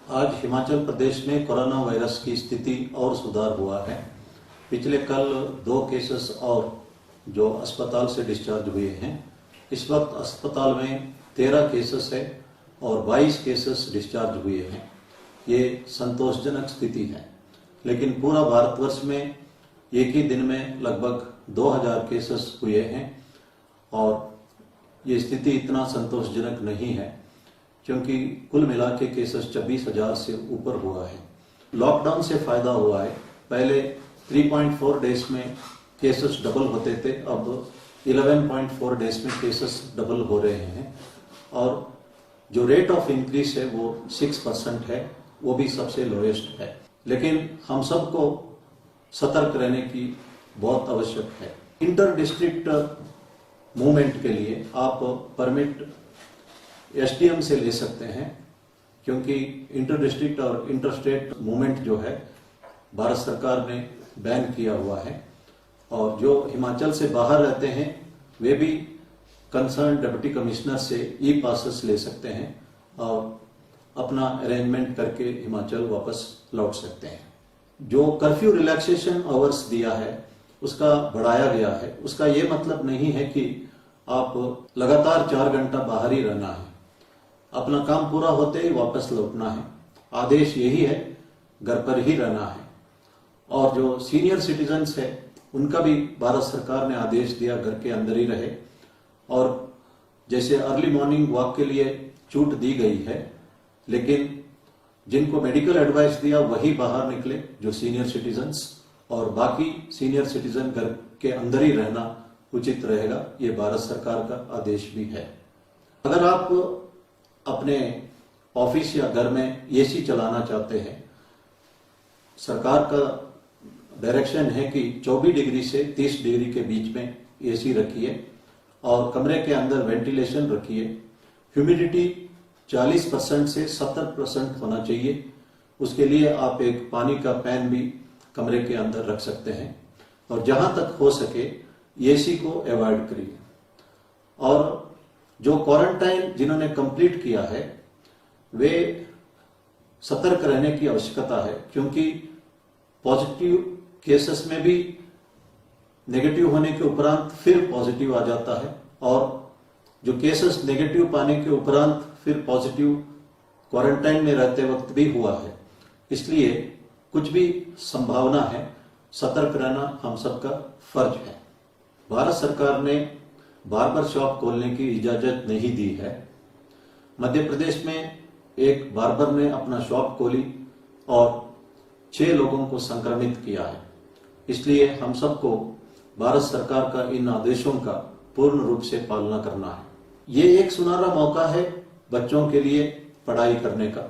आज हिमाचल प्रदेश में corona virus की स्थिति और सुधार हुआ है। पिछले कल 2 केसेस और जो अस्पताल से डिस्चार्ज हुए हैं। इस वक्त अस्पताल में 13 केसेस है और 22 केसेस डिस्चार्ज हुए हैं। ये संतोषजनक स्थिति है, लेकिन पूरा भारतवर्ष में एक ही दिन में लगभग 2000 केसेस हुए हैं और ये स्थिति इतना संतोषजनक नहीं है, क्योंकि कुल मिला के केसेस 26,000 से ऊपर हुआ है। लॉकडाउन से फायदा हुआ है। पहले 3.4 डेज में केसेस डबल होते थे, अब 11.4 डेज में केसेस डबल हो रहे हैं और जो रेट ऑफ इंक्रीज है वो 6% है, वो भी सबसे लोएस्ट है। लेकिन हम सबको सतर्क रहने की बहुत आवश्यक है। इंटर डिस्ट्रिक्ट मूवमेंट के लिए आप परमिट एसडीएम से ले सकते हैं, क्योंकि इंटर डिस्ट्रिक्ट और इंटर स्टेट मूवमेंट जो है भारत सरकार ने बैन किया हुआ है और जो हिमाचल से बाहर रहते हैं वे भी कंसर्न डिप्टी कमिश्नर से ई पासेस ले सकते हैं और अपना अरेंजमेंट करके हिमाचल वापस लौट सकते हैं। जो कर्फ्यू रिलैक्सेशन आवर्स दिया है उसका बढ़ाया गया है। उसका ये मतलब नहीं है कि आप लगातार 4 घंटा बाहर ही रहना है, अपना काम पूरा होते ही वापस लौटना है। आदेश यही है, घर पर ही रहना है। और जो सीनियर सिटीजन्स है उनका भी भारत सरकार ने आदेश दिया घर के अंदर ही रहे और जैसे अर्ली मॉर्निंग वॉक के लिए छूट दी गई है, लेकिन जिनको मेडिकल एडवाइस दिया वही बाहर निकले, जो सीनियर सिटीजन्स, और बाकी सीनियर सिटीजन घर के अंदर ही रहना उचित रहेगा। ये भारत सरकार का आदेश भी है। अगर आप अपने ऑफिस या घर में एसी चलाना चाहते हैं, सरकार का डायरेक्शन है कि 24 डिग्री से 30 डिग्री के बीच में एसी रखिए और कमरे के अंदर वेंटिलेशन रखिए। ह्यूमिडिटी 40% से 70% होना चाहिए। उसके लिए आप एक पानी का पैन भी कमरे के अंदर रख सकते हैं और जहां तक हो सके एसी को अवॉइड करिए। और जो क्वारंटाइन जिन्होंने कंप्लीट किया है वे सतर्क रहने की आवश्यकता है, क्योंकि पॉजिटिव केसेस में भी नेगेटिव होने के उपरांत फिर पॉजिटिव आ जाता है और जो केसेस नेगेटिव पाने के उपरांत फिर पॉजिटिव क्वारंटाइन में रहते वक्त भी हुआ है। इसलिए कुछ भी संभावना है, सतर्क रहना हम सबका फर्ज है। भारत सरकार ने बार्बर शॉप खोलने की इजाजत नहीं दी है। मध्य प्रदेश में एक बार्बर ने अपना शॉप खोली और 6 लोगों को संक्रमित किया है। इसलिए हम सबको भारत सरकार का इन आदेशों का पूर्ण रूप से पालना करना है। ये एक सुनहरा मौका है बच्चों के लिए पढ़ाई करने का।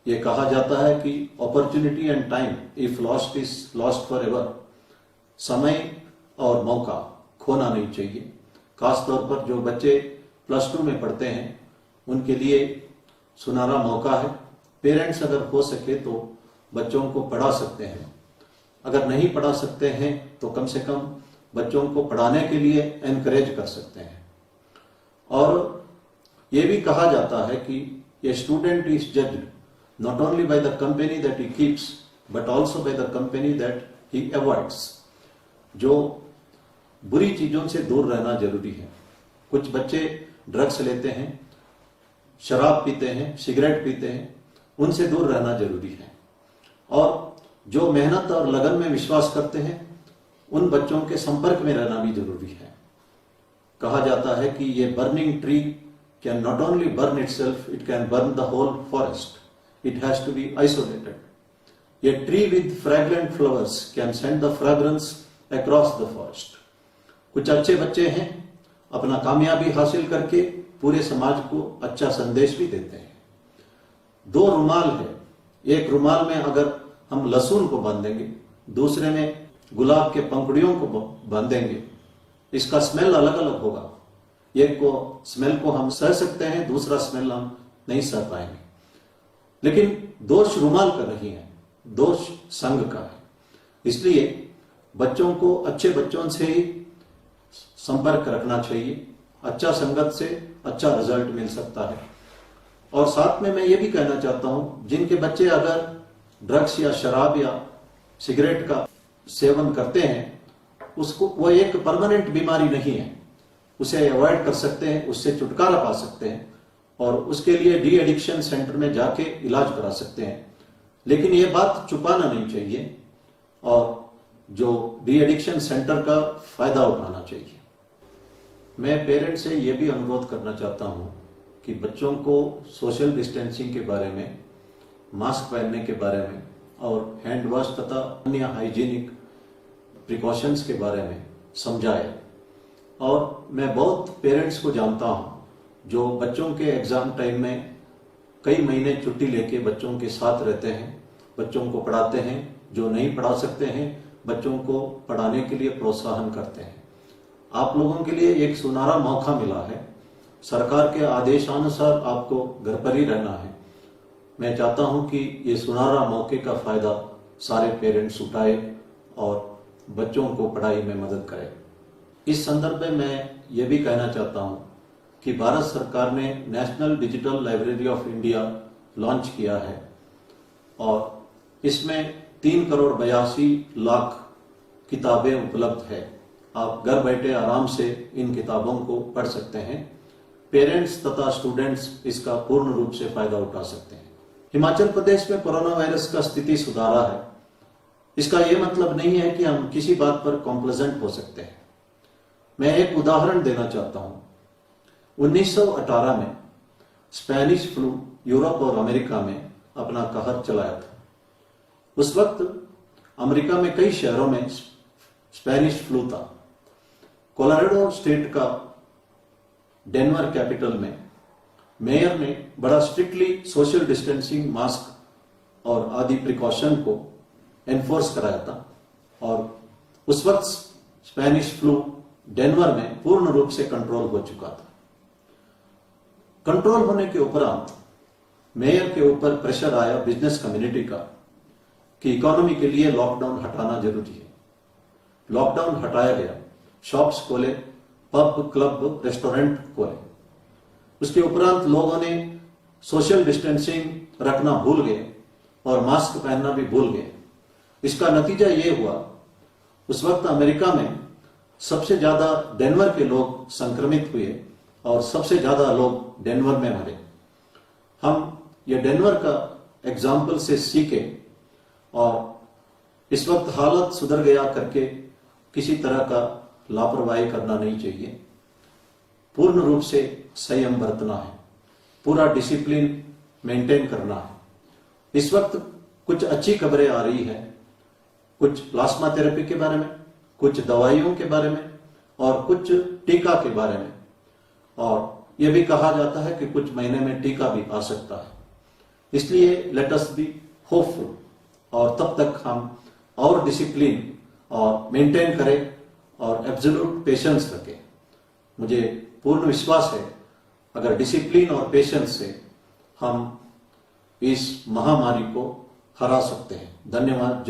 ये कहा जाता है कि opportunity and time if lost is lost for ever. समय और मौका खोना नहीं चाहिए। खासतौर पर जो बच्चे +2 में पढ़ते हैं उनके लिए सुनहरा मौका है। पेरेंट्स अगर हो सके तो बच्चों को पढ़ा सकते हैं, अगर नहीं पढ़ा सकते हैं तो कम से कम बच्चों को पढ़ाने के लिए एनकरेज कर सकते हैं। और ये भी कहा जाता है कि ये student is judged not only by the company that he keeps but also by the company that he avoids. जो बुरी चीजों से दूर रहना जरूरी है। कुछ बच्चे ड्रग्स लेते हैं, शराब पीते हैं, सिगरेट पीते हैं, उनसे दूर रहना जरूरी है। और जो मेहनत और लगन में विश्वास करते हैं उन बच्चों के संपर्क में रहना भी जरूरी है। कहा जाता है कि ये burning tree can not only burn itself, it can burn the whole forest. It has to be isolated. ये tree with fragrant flowers can send the fragrance across the forest. कुछ अच्छे बच्चे हैं, अपना कामयाबी हासिल करके पूरे समाज को अच्छा संदेश भी देते हैं। 2 रुमाल है, एक रुमाल में अगर हम लहसुन को बांधेंगे, दूसरे में गुलाब के पंखुड़ियों को बांधेंगे, इसका स्मेल अलग अलग होगा। एक को स्मेल को हम सह सकते हैं, दूसरा स्मेल हम नहीं सह पाएंगे। लेकिन दोष रुमाल का नहीं है, दोष संग का है। इसलिए बच्चों को अच्छे बच्चों से ही संपर्क रखना चाहिए। अच्छा संगत से अच्छा रिजल्ट मिल सकता है। और साथ में मैं ये भी कहना चाहता हूं, जिनके बच्चे अगर ड्रग्स या शराब या सिगरेट का सेवन करते हैं, उसको वो एक परमानेंट बीमारी नहीं है, उसे अवॉइड कर सकते हैं, उससे छुटकारा पा सकते हैं और उसके लिए डी एडिक्शन सेंटर में जाके इलाज करा सकते हैं। लेकिन ये बात छुपाना नहीं चाहिए और जो डी एडिक्शन सेंटर का फायदा उठाना चाहिए। मैं पेरेंट्स से यह भी अनुरोध करना चाहता हूं कि बच्चों को सोशल डिस्टेंसिंग के बारे में, मास्क पहनने के बारे में और हैंड वॉश तथा अन्य हाइजीनिक प्रिकॉशंस के बारे में समझाए। और मैं बहुत पेरेंट्स को जानता हूं जो बच्चों के एग्जाम टाइम में कई महीने छुट्टी लेके बच्चों के साथ रहते हैं, बच्चों को पढ़ाते हैं, जो नहीं पढ़ा सकते हैं बच्चों को पढ़ाने के लिए प्रोत्साहन करते हैं। आप लोगों के लिए एक सुनहरा मौका मिला है, सरकार के आदेशानुसार आपको घर पर ही रहना है। मैं चाहता हूं कि ये सुनहरा मौके का फायदा सारे पेरेंट्स उठाए और बच्चों को पढ़ाई में मदद करें। इस संदर्भ में मैं ये भी कहना चाहता हूं कि भारत सरकार ने national digital library of India launch किया है और इसमें 3,82,00,000 किताबें उपलब्ध है। आप घर बैठे आराम से इन किताबों को पढ़ सकते हैं। पेरेंट्स तथा स्टूडेंट्स इसका पूर्ण रूप से फायदा उठा सकते हैं। हिमाचल प्रदेश में कोरोना वायरस का स्थिति सुधारा है, इसका यह मतलब नहीं है कि हम किसी बात पर कॉम्प्लेजेंट हो सकते हैं। मैं एक उदाहरण देना चाहता हूं। 1918 में स्पेनिश फ्लू यूरोप और अमेरिका में अपना कहर चलाया था। उस वक्त अमेरिका में कई शहरों में स्पेनिश फ्लू था। कोलोराडो स्टेट का डेनवर कैपिटल में मेयर ने बड़ा स्ट्रिक्टली सोशल डिस्टेंसिंग, मास्क और आदि प्रिकॉशन को एनफोर्स कराया था और उस वक्त स्पेनिश फ्लू डेनवर में पूर्ण रूप से कंट्रोल हो चुका था। कंट्रोल होने के उपरांत मेयर के ऊपर प्रेशर आया बिजनेस कम्युनिटी का कि इकोनॉमी के लिए लॉकडाउन हटाना जरूरी है। लॉकडाउन हटाया गया, शॉप्स खोले, पब, क्लब, रेस्टोरेंट खोले। उसके उपरांत लोगों ने सोशल डिस्टेंसिंग रखना भूल गए और मास्क पहनना भी भूल गए। इसका नतीजा ये हुआ, उस वक्त अमेरिका में सबसे ज्यादा डेनवर के लोग संक्रमित हुए और सबसे ज्यादा लोग डेनवर में मरे। हम ये डेनवर का एग्जाम्पल से सीखे और इस वक्त हालत सुधर गया करके किसी तरह का लापरवाही करना नहीं चाहिए। पूर्ण रूप से संयम बरतना है, पूरा डिसिप्लिन मेंटेन करना है। इस वक्त कुछ अच्छी खबरें आ रही है, कुछ प्लाज्मा थेरेपी के बारे में, कुछ दवाइयों के बारे में और कुछ टीका के बारे में, और यह भी कहा जाता है कि कुछ महीने में टीका भी आ सकता है। इसलिए लेट अस बी होपफुल और तब तक हम और डिसिप्लिन और मेंटेन करें और एब्सोल्यूट पेशेंस रखें। मुझे पूर्ण विश्वास है अगर डिसिप्लिन और पेशेंस से हम इस महामारी को हरा सकते हैं। धन्यवाद।